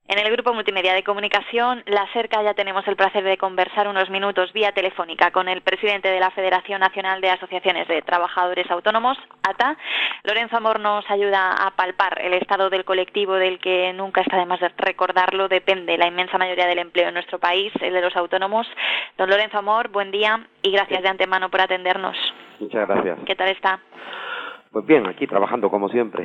En el Grupo Multimedia de Comunicación, La Cerca, ya tenemos el placer de conversar unos minutos vía telefónica con el presidente de la Federación Nacional de Asociaciones de Trabajadores Autónomos, ATA. Lorenzo Amor nos ayuda a palpar el estado del colectivo del que nunca está de más recordarlo, depende la inmensa mayoría del empleo en nuestro país, el de los autónomos. Don Lorenzo Amor, buen día y gracias de antemano por atendernos. Muchas gracias. ¿Qué tal está? Pues bien, aquí trabajando como siempre.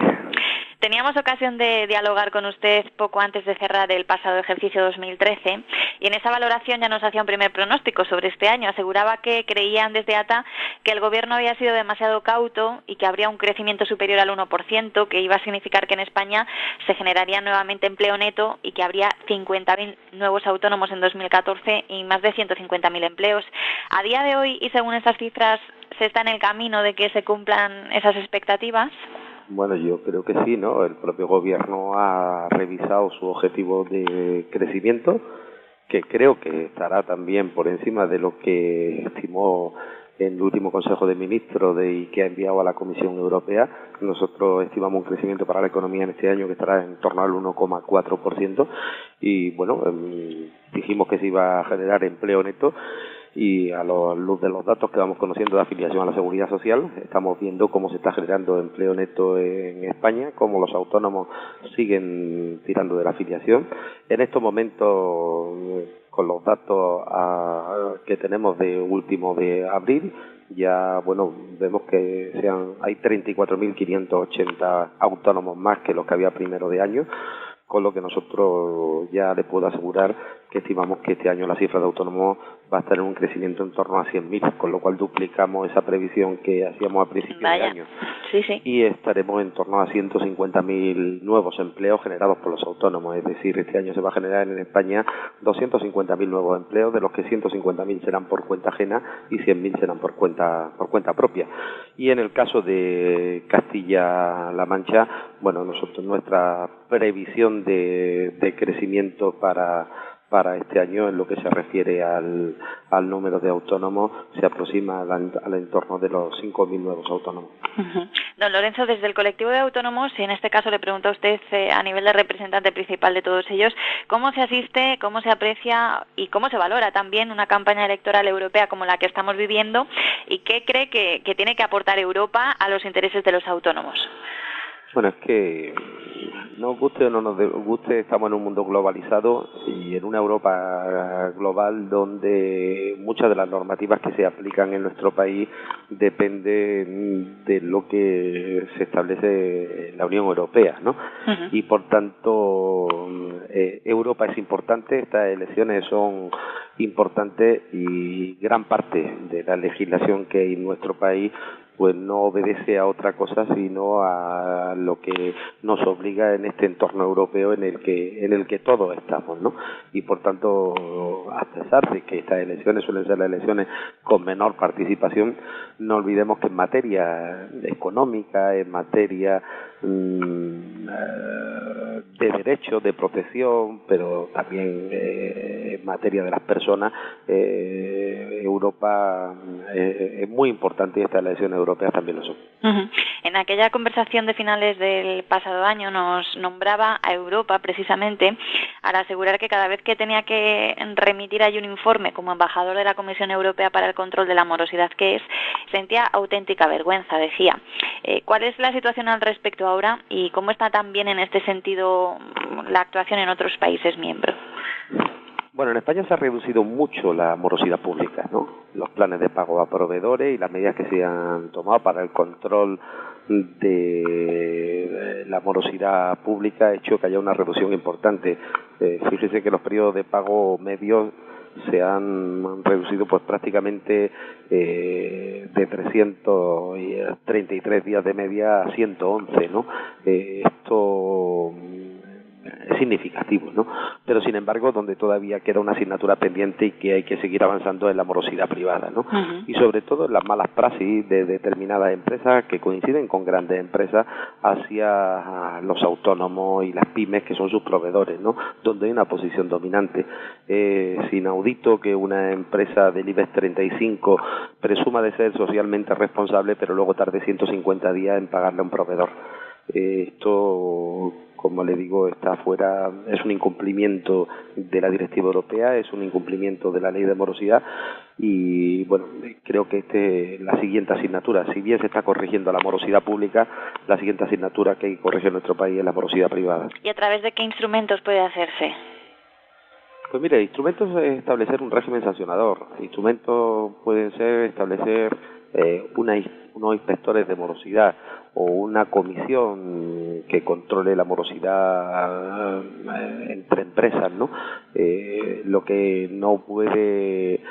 Teníamos ocasión de dialogar con usted poco antes de cerrar el pasado ejercicio 2013 y en esa valoración ya nos hacía un primer pronóstico sobre este año. Aseguraba que creían desde ATA que el Gobierno había sido demasiado cauto y que habría un crecimiento superior al 1%, que iba a significar que en España se generaría nuevamente empleo neto y que habría 50.000 nuevos autónomos en 2014 y más de 150.000 empleos. A día de hoy, y según estas cifras, ¿se está en el camino de que se cumplan esas expectativas? Bueno, yo creo que sí, ¿no? El propio Gobierno ha revisado su objetivo de crecimiento, que creo que estará también por encima de lo que estimó en el último Consejo de Ministros y que ha enviado a la Comisión Europea. Nosotros estimamos un crecimiento para la economía en este año que estará en torno al 1,4% y, bueno, dijimos que se iba a generar empleo neto. Y a la luz de los datos que vamos conociendo de afiliación a la Seguridad Social, estamos viendo cómo se está generando empleo neto en España, cómo los autónomos siguen tirando de la afiliación. En estos momentos, con los datos que tenemos de último de abril, ya bueno, vemos que hay 34.580 autónomos más que los que había primero de año, con lo que nosotros ya les puedo asegurar que estimamos que este año la cifra de autónomos va a estar en un crecimiento en torno a 100.000, con lo cual duplicamos esa previsión que hacíamos a principios de año. Sí, sí. Y estaremos en torno a 150.000 nuevos empleos generados por los autónomos, es decir, este año se va a generar en España 250.000 nuevos empleos, de los que 150.000 serán por cuenta ajena y 100.000 serán por cuenta propia. Y en el caso de Castilla-La Mancha, bueno, nuestra previsión de crecimiento para este año, en lo que se refiere al número de autónomos, se aproxima al entorno de los 5.000 nuevos autónomos. Uh-huh. Don Lorenzo, desde el colectivo de autónomos, y en este caso le pregunto a usted a nivel de representante principal de todos ellos, ¿cómo se asiste, cómo se aprecia y cómo se valora también una campaña electoral europea como la que estamos viviendo y qué cree que tiene que aportar Europa a los intereses de los autónomos? Bueno, es que nos guste o no nos guste, estamos en un mundo globalizado y en una Europa global donde muchas de las normativas que se aplican en nuestro país dependen de lo que se establece en la Unión Europea, ¿no? Uh-huh. Y por tanto, Europa es importante, estas elecciones son importantes y gran parte de la legislación que hay en nuestro país pues no obedece a otra cosa sino a lo que nos obliga en este entorno europeo en el que todos estamos, ¿no? Y por tanto, a pesar de que estas elecciones suelen ser las elecciones con menor participación, no olvidemos que en materia económica, en materia de derechos, de protección, pero también en materia de las personas, Europa es muy importante y estas elecciones europeas también lo son. Uh-huh. En aquella conversación de finales del pasado año nos nombraba a Europa precisamente al asegurar que cada vez que tenía que remitir ahí un informe como embajador de la Comisión Europea para el control de la morosidad que es, sentía auténtica vergüenza, decía. ¿Cuál es la situación al respecto ahora y cómo está también en este sentido la actuación en otros países miembros? Bueno, en España se ha reducido mucho la morosidad pública, ¿no? Los planes de pago a proveedores y las medidas que se han tomado para el control de la morosidad pública ha hecho que haya una reducción importante. Fíjese que los periodos de pago medios se han reducido pues prácticamente de 333 días de media a 111, ¿no? Esto es significativo, ¿no? Pero sin embargo, donde todavía queda una asignatura pendiente y que hay que seguir avanzando en la morosidad privada, ¿no? Uh-huh. Y sobre todo en las malas praxis de determinadas empresas que coinciden con grandes empresas hacia los autónomos y las pymes que son sus proveedores, ¿no? Donde hay una posición dominante. Es inaudito que una empresa del IBEX 35 presuma de ser socialmente responsable, pero luego tarde 150 días en pagarle a un proveedor. Esto, como como le digo, está fuera, es un incumplimiento de la directiva europea, es un incumplimiento de la ley de morosidad y bueno, creo que la siguiente asignatura, si bien se está corrigiendo la morosidad pública, la siguiente asignatura que hay que corregir en nuestro país es la morosidad privada. ¿Y a través de qué instrumentos puede hacerse? Pues mire, instrumentos es establecer un régimen sancionador. Instrumentos pueden ser establecer unos inspectores de morosidad o una comisión que controle la morosidad entre empresas, ¿no? Lo que no puede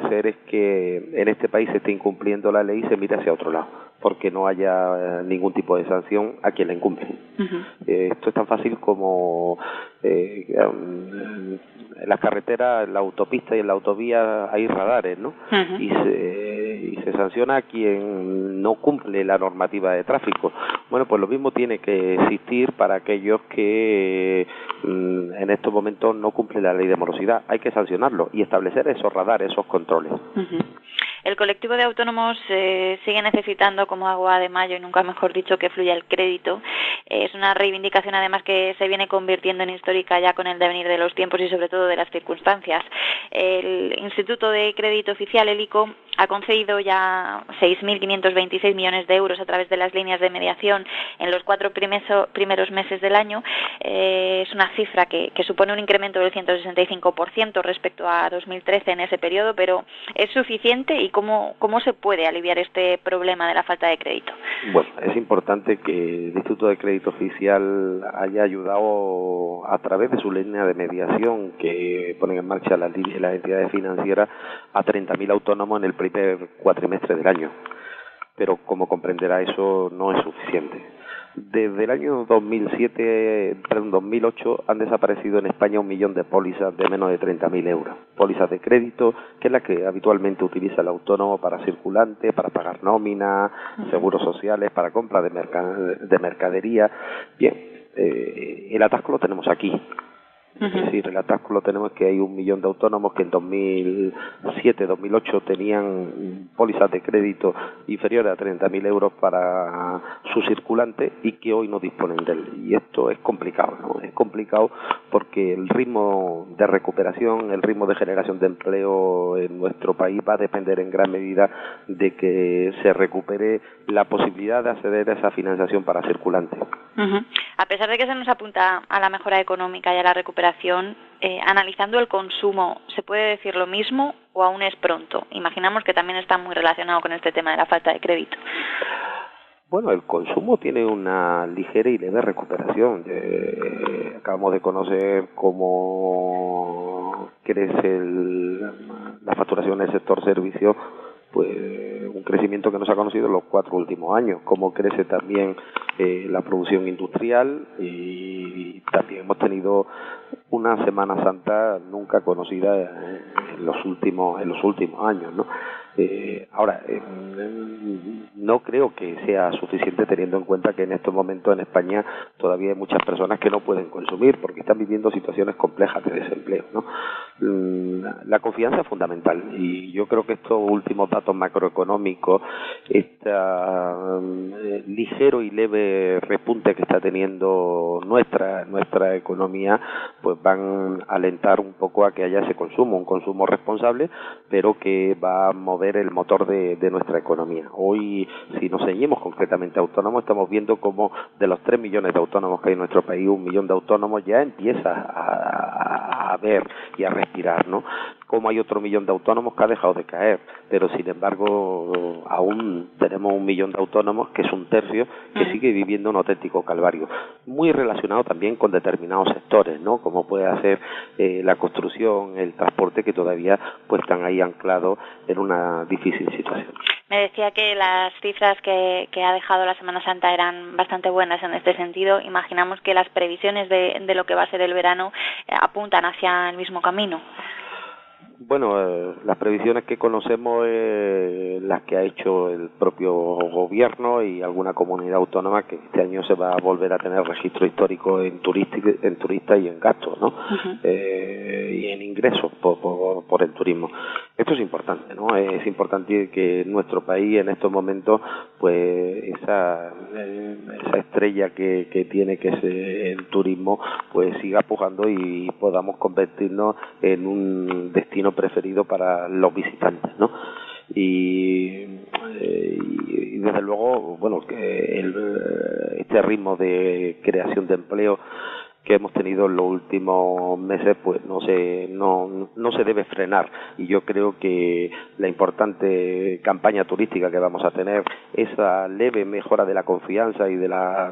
ser es que en este país se esté incumpliendo la ley y se mire hacia otro lado, porque no haya ningún tipo de sanción a quien la incumple. Esto es tan fácil como en las carreteras, en la autopista y en la autovía hay radares, ¿no? Y se sanciona a quien no cumple la normativa de tráfico. Bueno, pues lo mismo tiene que existir para aquellos que en estos momentos no cumplen la ley de morosidad. Hay que sancionarlo y establecer esos radares, esos controles. El colectivo de autónomos sigue necesitando como agua de mayo y nunca mejor dicho que fluya el crédito. Es una reivindicación además que se viene convirtiendo en histórica ya con el devenir de los tiempos y sobre todo de las circunstancias. El Instituto de Crédito Oficial, el ICO, ha concedido ya 6.526 millones de euros a través de las líneas de mediación en los 4 primeros meses del año. Es una cifra que supone un incremento del 165% respecto a 2013 en ese periodo, pero ¿es suficiente y cómo se puede aliviar este problema de la falta de crédito? Bueno, es importante que el Instituto de Crédito Oficial haya ayudado a través de su línea de mediación que ponen en marcha las entidades financieras a 30.000 autónomos en el primer cuatrimestre del año. Pero como comprenderá, eso no es suficiente. Desde el año 2008 han desaparecido en España 1 millón de pólizas de menos de 30.000 euros. Pólizas de crédito, que es la que habitualmente utiliza el autónomo para circulante, para pagar nómina, seguros sociales, para compra de mercadería. Bien, el atasco lo tenemos aquí. Es decir, el atasco lo tenemos que hay 1 millón de autónomos que en 2007-2008 tenían pólizas de crédito inferiores a 30.000 euros para su circulante y que hoy no disponen de él. Y esto es complicado, ¿no? Es complicado porque el ritmo de recuperación, el ritmo de generación de empleo en nuestro país va a depender en gran medida de que se recupere la posibilidad de acceder a esa financiación para circulante. A pesar de que se nos apunta a la mejora económica y a la recuperación, analizando el consumo, ¿se puede decir lo mismo o aún es pronto? Imaginamos que también está muy relacionado con este tema de la falta de crédito. Bueno, el consumo tiene una ligera y leve recuperación. Acabamos de conocer cómo crece la facturación del sector servicios, pues un crecimiento que no se ha conocido en los 4 últimos años, cómo crece también la producción industrial y también hemos tenido una Semana Santa nunca conocida en los últimos años, ¿no? Ahora, no creo que sea suficiente teniendo en cuenta que en estos momentos en España todavía hay muchas personas que no pueden consumir porque están viviendo situaciones complejas de desempleo, ¿no? La confianza es fundamental y yo creo que estos últimos datos macroeconómicos, este ligero y leve repunte que está teniendo nuestra economía, pues van a alentar un poco a que haya ese consumo, un consumo responsable, pero que va a mover el motor de nuestra economía. Hoy, si nos ceñimos concretamente a autónomos, estamos viendo cómo de los 3 millones de autónomos que hay en nuestro país, 1 millón de autónomos ya empieza a ver y a respirar, ¿no? Como hay otro 1 millón de autónomos que ha dejado de caer, pero sin embargo aún tenemos 1 millón de autónomos, que es un tercio, que sigue viviendo un auténtico calvario, muy relacionado también con determinados sectores, ¿no? Como puede ser la construcción, el transporte, que todavía pues están ahí anclados en una difícil situación. Me decía que las cifras que ha dejado la Semana Santa eran bastante buenas en este sentido. Imaginamos que las previsiones de lo que va a ser el verano apuntan hacia el mismo camino. Bueno, las previsiones que conocemos, las que ha hecho el propio gobierno y alguna comunidad autónoma, que este año se va a volver a tener registro histórico en turistas y en gastos, ¿no? Y en ingresos por el turismo. Esto es importante, ¿no? Es importante que en nuestro país en estos momentos, pues esa estrella que tiene, que es el turismo, pues siga pujando y podamos convertirnos en un destino preferido para los visitantes, ¿no? Y desde luego, bueno, que este ritmo de creación de empleo que hemos tenido en los últimos meses, pues no se debe frenar, y yo creo que la importante campaña turística que vamos a tener, esa leve mejora de la confianza y de la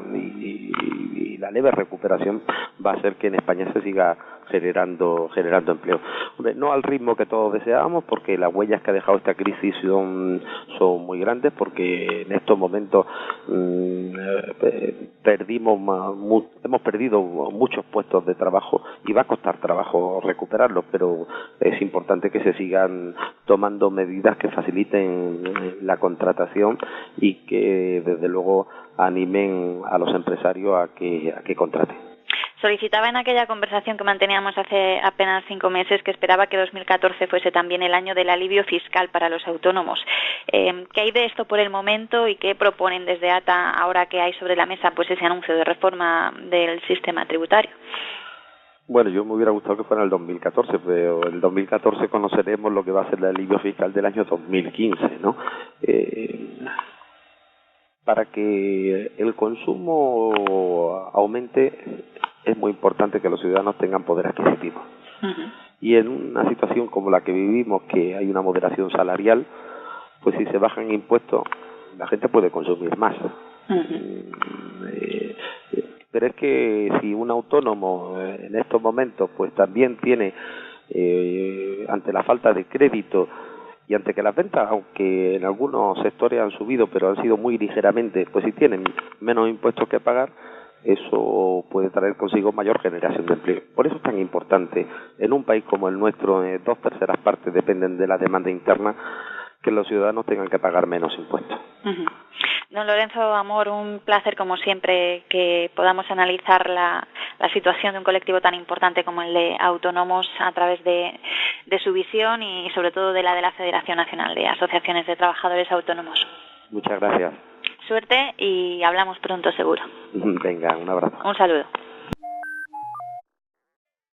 leve recuperación, va a hacer que en España se siga generando empleo. Hombre, no al ritmo que todos deseábamos, porque las huellas que ha dejado esta crisis son muy grandes, porque en estos momentos hemos perdido muchos puestos de trabajo y va a costar trabajo recuperarlos, pero es importante que se sigan tomando medidas que faciliten la contratación y que desde luego animen a los empresarios a que contraten. Solicitaba en aquella conversación que manteníamos hace apenas 5 meses que esperaba que 2014 fuese también el año del alivio fiscal para los autónomos. ¿Qué hay de esto por el momento y qué proponen desde ATA ahora que hay sobre la mesa pues ese anuncio de reforma del sistema tributario? Bueno, yo me hubiera gustado que fuera el 2014, pero el 2014 conoceremos lo que va a ser el alivio fiscal del año 2015, ¿no? Para que el consumo aumente, es muy importante que los ciudadanos tengan poder adquisitivo. Uh-huh. Y en una situación como la que vivimos, que hay una moderación salarial, pues si se bajan impuestos, la gente puede consumir más. Uh-huh. Pero es que si un autónomo en estos momentos pues también tiene, ante la falta de crédito y ante que las ventas, aunque en algunos sectores han subido, pero han sido muy ligeramente, pues si tienen menos impuestos que pagar, eso puede traer consigo mayor generación de empleo. Por eso es tan importante, en un país como el nuestro, 2/3 partes dependen de la demanda interna, que los ciudadanos tengan que pagar menos impuestos. Uh-huh. Don Lorenzo Amor, un placer como siempre que podamos analizar la situación de un colectivo tan importante como el de autónomos a través de su visión y sobre todo de la Federación Nacional de Asociaciones de Trabajadores Autónomos. Muchas gracias. Suerte y hablamos pronto seguro. Venga, un abrazo. Un saludo.